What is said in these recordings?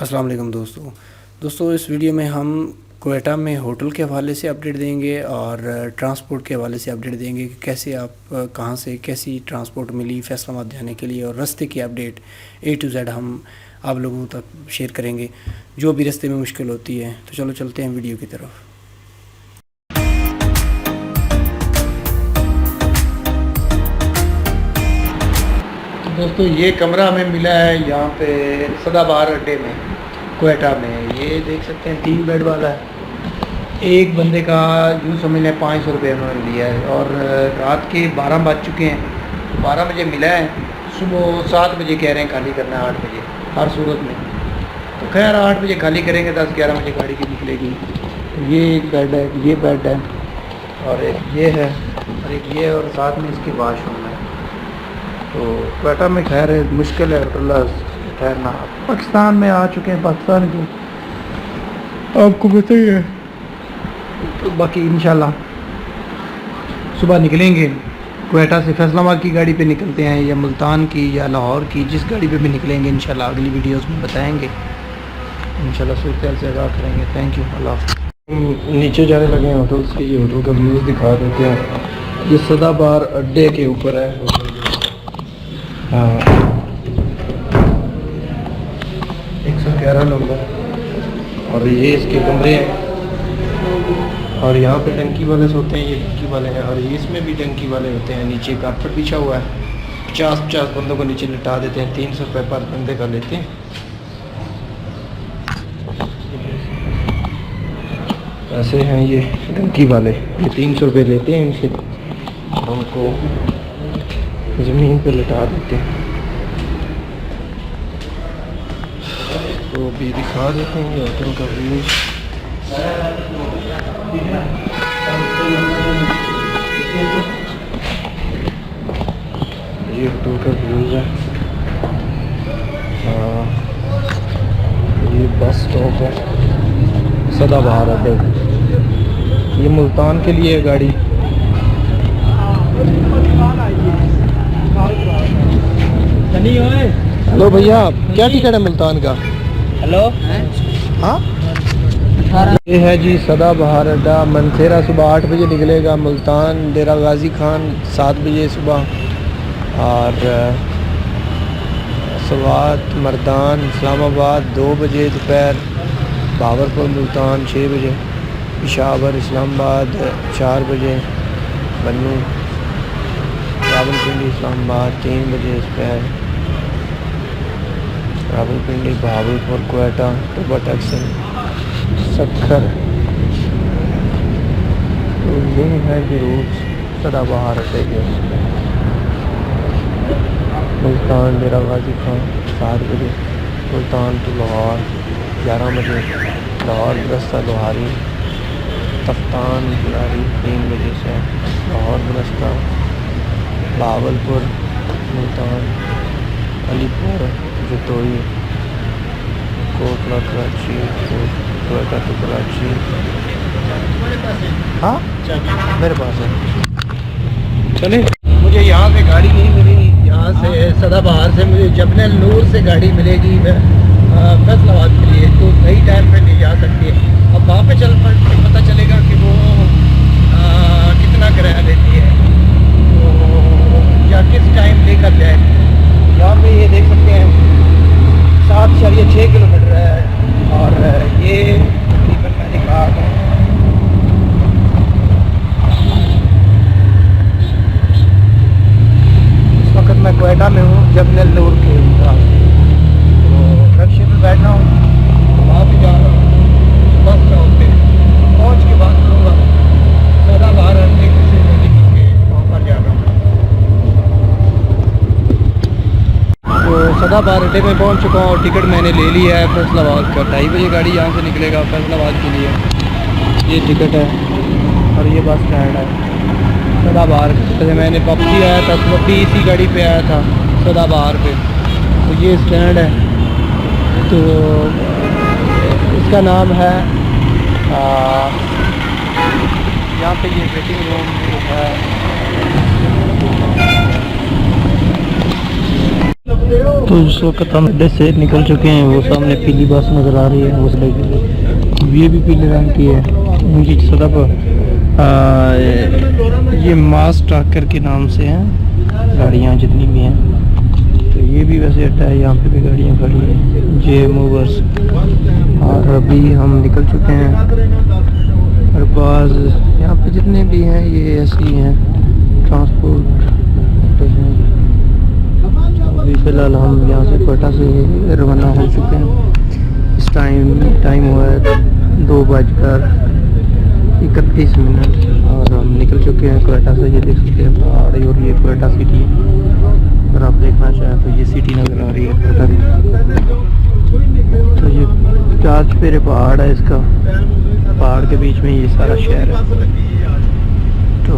अस्सलाम वालेकुम दोस्तों इस वीडियो में हम क्वेटा में होटल के हवाले से अपडेट देंगे और ट्रांसपोर्ट के हवाले से अपडेट देंगे कि कैसे आप कहाँ से कैसी ट्रांसपोर्ट मिली फैसलाबाद जाने के लिए, और रास्ते की अपडेट A to Z हम आप लोगों तक शेयर करेंगे जो भी रास्ते में मुश्किल होती है। तो चलो चलते हैं वीडियो की तरफ। दोस्तों ये कमरा हमें मिला है यहाँ पे सदाबहार अड्डे में क्वेटा में। ये देख सकते हैं 3 बेड वाला है। एक बंदे का यूँ समझ लें 500 रुपये उन्होंने लिया है और रात के 12 बज चुके हैं। 12 बजे मिला है, सुबह 7 बजे कह रहे हैं खाली करना है, 8 बजे हर सूरत में। तो खैर 8 बजे खाली करेंगे, 10-11 बजे गाड़ी की निकलेगी। तो ये एक बेड है, ये बेड है और एक ये है और एक ये, और साथ में इसकी वाशरूम है। तो क्वेटा में खैर मुश्किल है होटल ठहरना। पाकिस्तान में आ चुके हैं, पाकिस्तान की आपको पता ही है। तो बाकी इंशाल्लाह सुबह निकलेंगे क्वेटा से, फैसलाबाद की गाड़ी पे निकलते हैं या मुल्तान की या लाहौर की, जिस गाड़ी पे भी निकलेंगे इंशाल्लाह अगली वीडियोस में बताएंगे। इंशाल्लाह सूरत से आगाह करेंगे। थैंक यू, अल्लाह। नीचे जाने लगे हैं होटल से, ये होटल का व्यूज़ दिखा देते हैं। ये सदाबहार अड्डे के ऊपर है होटल। हाँ 111 नंबर और ये इसके कमरे हैं। और यहाँ पे टंकी वाले सोते हैं, ये टंकी वाले हैं। और ये इसमें भी टंकी वाले होते हैं। नीचे कारपेट बिछा हुआ है। 50 बंदों को नीचे लिटा देते हैं। 300 रुपये पर बंदे का लेते हैं। ऐसे हैं ये टंकी वाले, ये 300 रुपये लेते हैं इनसे, उनको ज़मीन पे लिटा देते हैं। तो अभी दिखा देते हैं ये होटल का व्यू। ये होटल का व्यूज़ है। ये बस स्टॉप है सदाबहार अड्डे। ये मुल्तान के लिए गाड़ी। हेलो भैया, क्या टिकट है मुल्तान का? हेलो हाँ ये है जी सदाबहार अड्डा। मनसेरा सुबह 8 बजे निकलेगा, मुल्तान डेरा गाजी खान 7 बजे सुबह, और सवात मर्दान इस्लामाबाद 2 बजे दोपहर, बाबरपुर मुल्तान 6 बजे, पेशावर इस्लामाबाद 4 बजे, बन्नू रावलपिंडी इस्लामाबाद 3 बजे दोपहर, रावलपिंडी भावलपुर क्वेटा टोबा टैक्सन सक्खर। तो ये है ये रूट सदाबहार अड्डे के। मुल्तान डेरा गाजी खान 7 बजे, मुल्तान टू लाहौर 11 बजे, लाहौर रास्ता लोहारी तफ्तान बुलारी 3 बजे से, लाहौर रास्ता बावलपुर मुल्तान अलीपुर जतोई कोटला कराची कोटा टू कराची। हाँ मेरे पास है। चले, मुझे यहाँ से गाड़ी नहीं मिली। यहाँ से सदाबहार से मुझे जबल नूर से गाड़ी मिलेगी फैसलाबाद के लिए, तो सही टाइम पे नहीं जा सकती है। अब वहाँ पे पता चलेगा कि वो कितना किराया लेती है, तो या किस टाइम लेकर जाए। यहाँ पे ये देख सकते हैं 7.6 किलोमीटर है और ये तकरीबन मैंने कहा इस वक्त मैं क्वेटा में हूँ, जबल नूर के पास। तो रक्शे में बैठा हूँ, वहाँ पे जा रहा हूँ बस स्टॉप पे। पहुँच के बात करूँगा सदाबहार अड्डे से वहाँ पर जा रहा हूँ। तो सदाबहार अड्डे में पहुंच चुका हूँ और टिकट मैंने ले लिया है फैसलाबाद का। 2:30 बजे गाड़ी यहाँ से निकलेगा फैसलाबाद के लिए। ये टिकट है और ये बस स्टैंड है सदाबहार। जैसे मैंने पप्पी आया था तो पप्पी इसी गाड़ी पे आया था सदाबहार पे। तो ये स्टैंड है, तो इसका नाम है यहाँ पे ये वेटिंग रूम है। तो उस वक्त हम अड्डे से निकल चुके हैं। वो सामने पीली बस नज़र आ रही है, उस अड्डे के लिए। ये भी पीले रंग की है। उनकी सदा पर ये मास ट्रैकर के नाम से हैं गाड़ियाँ जितनी भी हैं। तो ये भी वैसे अड्डा है, यहाँ पे भी गाड़ियाँ खड़ी हैं, जे मूवर्स। और अभी हम निकल चुके हैं। और बाज़ यहाँ पे जितने भी हैं ये ऐसे ही हैं, ट्रांसपोर्ट। अभी फ़िलहाल हम यहाँ से कोयटा से रवाना हो चुके हैं। इस टाइम हुआ है 2:31 और हम निकल चुके हैं कोयटा से। ये देख सकते हैं पहाड़, और ये कोयटा सिटी है। अगर आप देखना चाहें तो ये सिटी नज़र आ रही है कोयटा की। तो ये 4 चुफेरे पहाड़ है, इसका पहाड़ के बीच में ये सारा शहर है। तो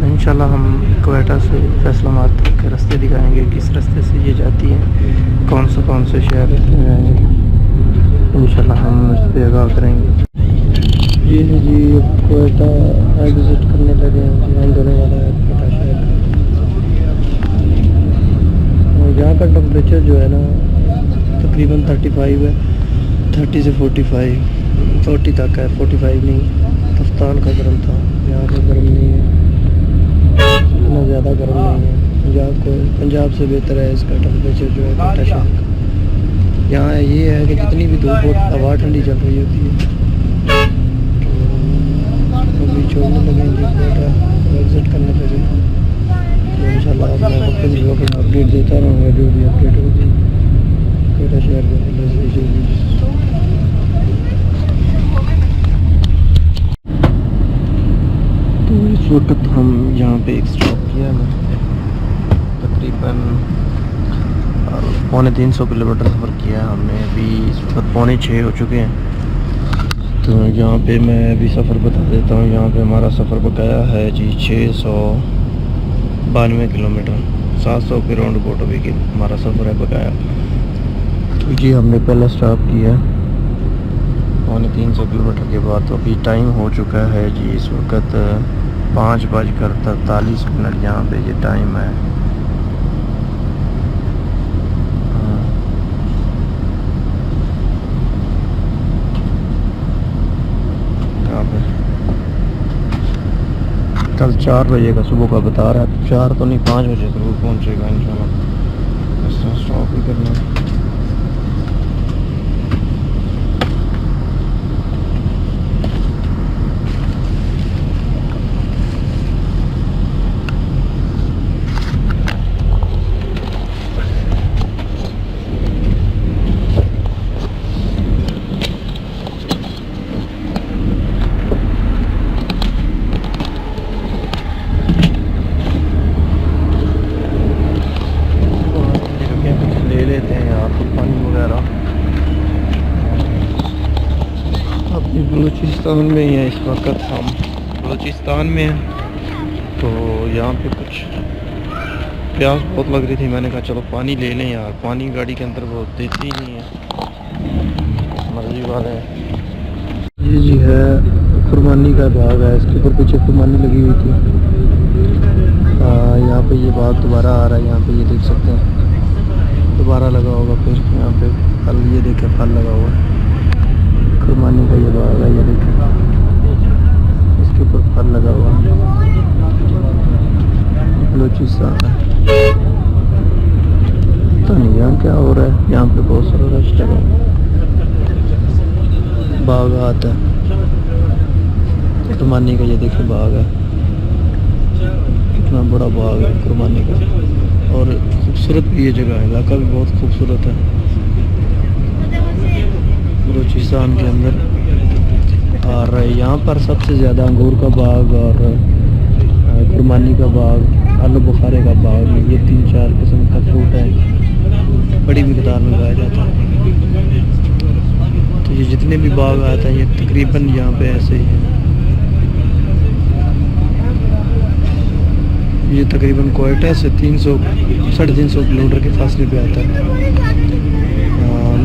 इंशाल्लाह हम कोयटा से फैसलाबाद तक के रास्ते दिखाएंगे, किस रास्ते से ये जाती है, कौन से शहर में जाएंगे। इंशाल्लाह हम इस पर आगाह करेंगे। ये है जी, कोयटा एग्जिट करने लगे हैं जी, एंड होने वाला है कोयटा शहर। और यहाँ का टेम्परेचर जो है ना तकरीबन 35 है, 30 से 40 तक है, 45 नहीं। पाकिस्तान का गर्म था, यहाँ पे गर्म नहीं है, इतना ज़्यादा गर्म नहीं है। पंजाब से बेहतर है इसका टेम्परेचर जो है कोयटा शहर का। यहाँ ये है कि जितनी भी धूप हवा ठंडी चल रही होती है। तो अभी छोड़ने लगेंगे कोयटा, एग्जिट करने लगे। तो इंशाल्लाह आप मैं वक्त अपडेट देता रहूँगा, जो भी अपडेट होगी कोयटा शहर के। तो इस वक्त हम यहाँ पे एक स्टॉप किया है, तकरीबन 350 किलोमीटर सफ़र किया है हमने। अभी इस वक्त 5:45 हो चुके हैं। तो यहाँ पे मैं अभी सफ़र बता देता हूँ। यहाँ पे हमारा सफ़र बकाया है जी 692 किलोमीटर, 700 के राउंड अबाउट अभी की हमारा सफ़र है बकाया। तो जी हमने पहला स्टॉप किया 350 किलोमीटर के बाद। तो अभी टाइम हो चुका है जी इस वक्त 5:43 यहाँ पे ये टाइम है। यहाँ पे कल 4 बजे का सुबह का बता रहा है, 4 तो नहीं 5 बजे ज़रूर पहुँचेगा इंशाल्लाह। इसमें स्टॉप ही करना है। बलूचिस्तान में ही है इस वक्त, हम बलूचिस्तान में हैं। तो यहाँ पे कुछ प्यास बहुत लग रही थी, मैंने कहा चलो पानी ले लें यार। पानी गाड़ी के अंदर बहुत देती ही नहीं है, मर्जी वाले। ये जी है खुरमानी का बाग है, इसके ऊपर पीछे खुरमानी लगी हुई थी। यहाँ पे ये बाग दोबारा आ रहा है, यहाँ पे ये देख सकते हैं दोबारा लगा होगा। फिर यहाँ पे फल, ये देखें फल लगा हुआ है, खुरमानी का ये बाग है, ये देखें इसके ऊपर फल लगा हुआ है। बलूचिस्तान है, तो नहीं यहाँ क्या हो रहा है। यहाँ पे बहुत सारा रश लगा, बाग आता है खुरमानी का, ये देखिए बाग है, कितना बड़ा बाग है खुरमानी का। और खूबसूरत भी ये जगह है, इलाका भी बहुत खूबसूरत है बलूचिस्तान के अंदर। और यहाँ पर सबसे ज़्यादा अंगूर का बाग और खुरमानी का बाग, आलू बुखारे का बाग, ये 3-4 किस्म का फ्रूट है, बड़ी मिकदार में उगाया जाता है। तो ये जितने भी बाग आते हैं ये तकरीबन यहाँ पे ऐसे ही हैं। ये तकरीबन कोयटा से 300-350 किलोमीटर के फासले पे आता है,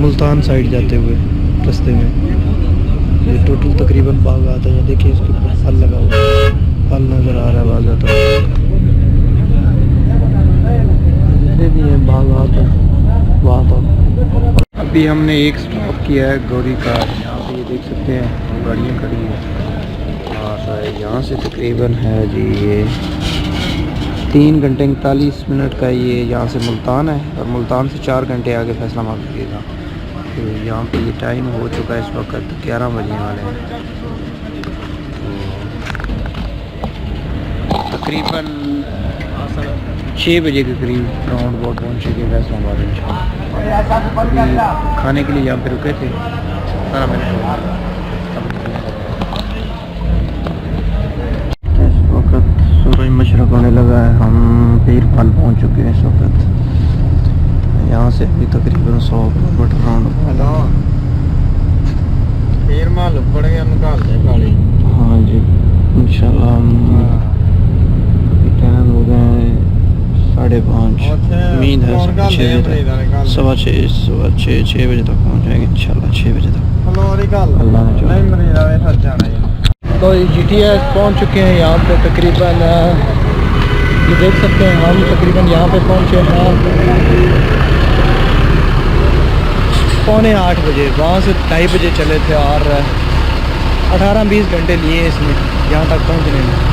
मुल्तान साइड जाते हुए रास्ते में। ये टोटल तकरीबन बाग आता है। ये देखिए इसके ऊपर फल लगा हुआ है, फल नज़र आ रहा है बाग आता है, जितने भी हैं बाग आता है। बात हो। अभी हमने एक स्टॉप किया है गौरी का, यहाँ पे ये देख सकते हैं गाड़ियाँ खड़ी हैं और यहाँ से तकरीबन है जी ये 3 घंटे 39 मिनट का ये यहाँ से मुल्तान है और मुल्तान से 4 घंटे आगे फैसलाबाद लगेगा। तो यहाँ पे ये टाइम हो चुका है इस वक्त 11 बजने वाले हैं। तो तकरीबन 6 बजे के करीब राउंड अबाउट पहुँचेंगे फैसलाबाद इंशाल्लाह। खाने के लिए यहाँ पे रुके थे, सारा मैंने इस वक्त सूरज मशरक होने लगा है। हम पीरपाल पहुँच चुके हैं इस वक्त। यहाँ से अभी तकरीबन 100 किलोमीटर राउंड। पीरपाल पड़ गया गाड़ी। हाँ जी इंशाल्लाह। टाइम हो गए हैं 5:30। उम्मीद है 6 बजे तक, 6:15 बजे तक पहुँच जाएंगे इंशाल्लाह। 6 बजे तक अल्लाह ने। तो GTS पहुंच चुके हैं यहाँ पे तकरीबन, ये देख सकते हैं हम तकरीबन यहाँ पे पहुँचे हैं 7:45 बजे। वहाँ से 2:30 बजे चले थे और 18-20 घंटे लिए इसमें यहाँ तक पहुँचने में।